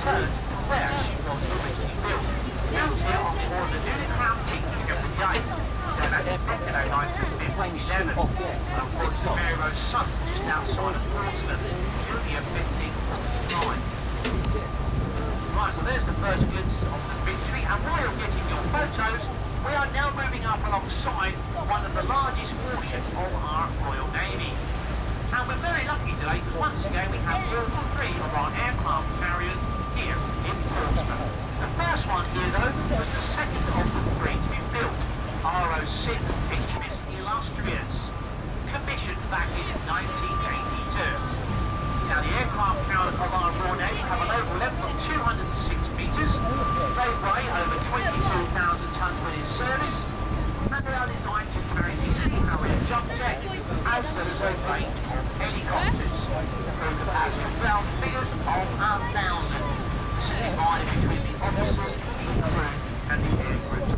returned to where she was originally built. Built here on board the newly crowned King of the Gate. Then at its Decade 1957, unfortunately Mary Rose sunk just outside of Portsmouth in the year 1549. Right, so there's the first glimpse of the Victory, and while you're getting your photos, we are now moving up alongside one of the largest warships of our Royal Navy. And we're very lucky today because once again we have all three of our aircraft carriers here in Portsmouth. The first one here though was the second of the three to be built, RO6 HMS Illustrious, commissioned back in 1982. Now the aircraft carriers of our Royal Navy have an overall length of 206 metres, they weigh over 22,000 tonnes when in service, and they are designed to carry the Sea Harrier jump jets as well as a range of helicopters. Through the passenger ground figures of 1,000. This is divided between the officers, the crew and the air groups.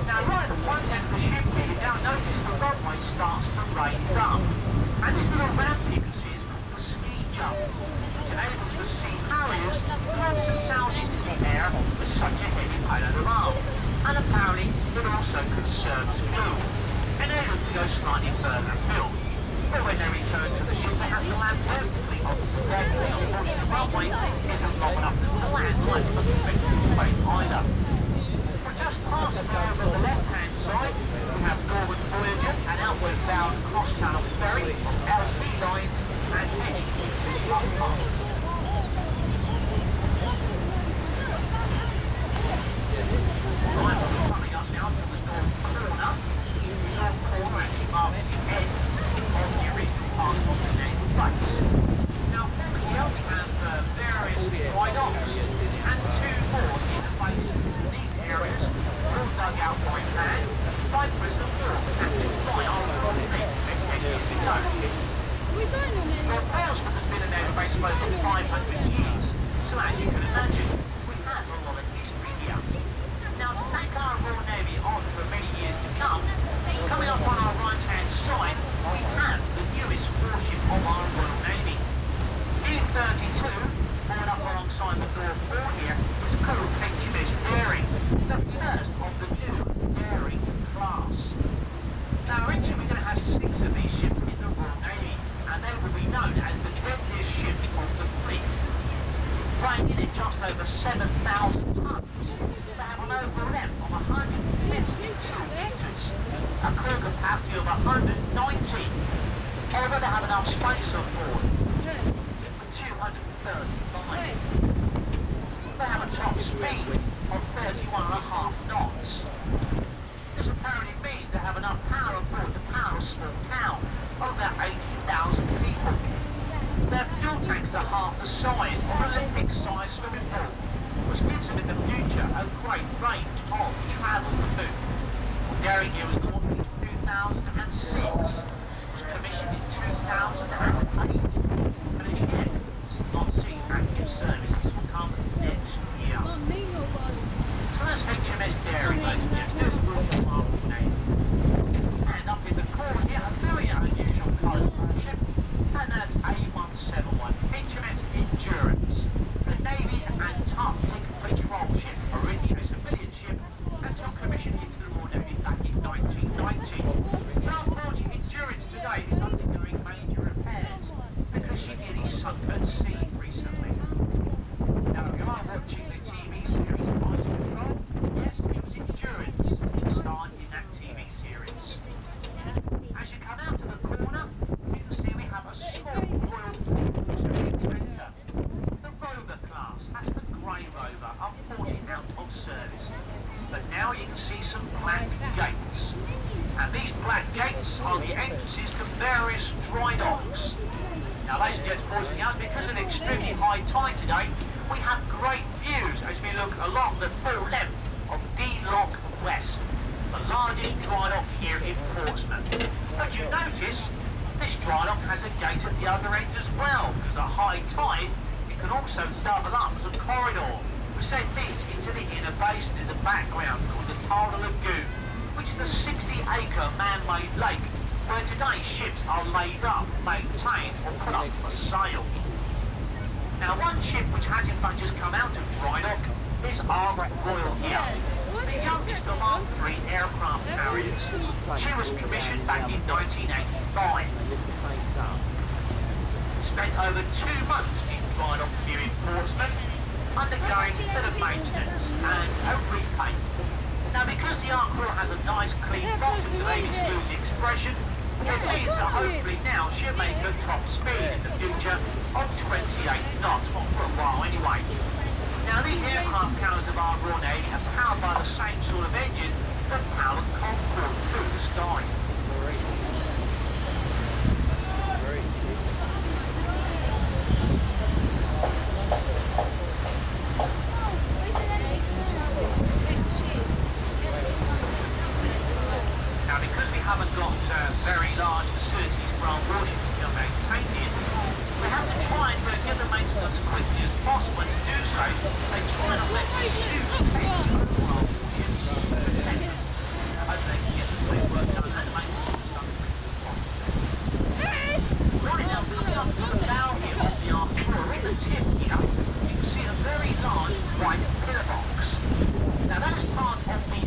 Now right at the front end of the ship here, you now notice the runway starts to raise up, and this little ramp you can see is called the ski jump, which enables the Sea Harriers to launch themselves into the air with such a heavy payload of arms. And apparently it also conserves fuel, enabling to go slightly further afield. But when they return to the ship, they have to land vertically on the deck. Unfortunately, the runway isn't long enough to land like the conventional plane either. We're just past the over on the left-hand side. We have Northern Voyager and outward bound cross-channel ferry, LP lines, and heading to Portsmouth. Right, we're coming up now to the north corner. The north corner actually marks the end of the original part of the naval base. Now from here we have various dry docks and two more in the base. These areas are all dug out by hand by Bristol Wharf and by our Royal Navy many years ago. Well, Portsmouth has been a naval base for over 500 years, so as you can imagine, we have a lot of history here. Now, to take our Royal Navy on for many years to come, coming up on our right-hand side, we have the newest warship of our Royal Navy. U-32, born up alongside the North Port here, is called HMS Daring, the first of the new Daring class. Now, originally we're going to have 6 of these ships in the Royal Navy, and they will be known as the deadliest ship of the fleet. Weighing in at just over 7,000 tonnes. They have an overall length of 152 metres, a crew capacity of 190. However, they have enough space on board for 235. They have a top speed of 31.5 knots. This apparently means they have enough power on board to power a small town of about 80,000 people. Their fuel tanks are half the size of an Olympic-sized swimming pool, which gives them in the future a great range of travel to do. Daring here was launched in 2006, was commissioned in 2008, and as yet has not seen active service. This will come next year. So that's HMS Daring, ladies and gentlemen. There's Royal Army Navy. And up in the corner here, a very unusual colored warship, and that's A171, HMS Endurance, the Navy's Antarctic patrol ship, originally a civilian ship, until commissioned into the Royal Navy back in 1990. Now, unfortunately, Endurance today is undergoing major repairs because she nearly sunk at sea recently. Now, if you are watching the TV series Flight Control, yes, it was Endurance that starred in that TV series. As you come out to the corner, you can see we have a small Royal Navy tender. The Rover class, that's the grey Rover, unfortunately out of service. But now you can see some black gates. And these black gates are the entrances to various dry docks. Now ladies and gentlemen, boys and girls, because of the extremely high tide today, we have great views as we look along the full length of D-Lock West, the largest dry dock here in Portsmouth. But you notice, this dry dock has a gate at the other end as well, because at high tide, it can also double up as a corridor, which then leads into the inner basin in the background called the Tara Lagoon, which is a 60-acre man-made lake where today's ships are laid up, maintained or put up for sale. Now, one ship which has in fact just come out of dry dock is Ark Royal here, the youngest of our 3 aircraft carriers. She was commissioned back in 1985. Spent over 2 months in dry dock here in Portsmouth, undergoing a bit of maintenance and a repaint. Now, because the Ark Royal has a nice clean bottom, to maybe use the expression, it means that hopefully now she'll make her top speed in the future of 28 knots, well, for a while anyway. Now, these aircraft carriers of our Royal Navy are powered by the same sort of engine that powered Concorde through the sky. Now, because we haven't got very large facilities for our warship to maintain it, we have to try and get the maintenance as quickly as possible. And to do so, they try and let these huge tanks over our warships to protect them. I hope they can get the clean work done and maintenance done as quickly as possible. Right now, looking up to the bow here of the Ark Royal, in the tip here, you can see a very large white pillar box. Now, that is part of the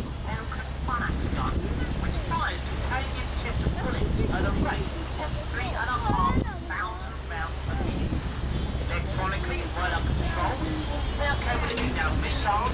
Fanax gun, which fires contagious tipped bullets at a rate of 3,500 rounds per minute. Electronically, well under control, they are capable of shooting down missiles.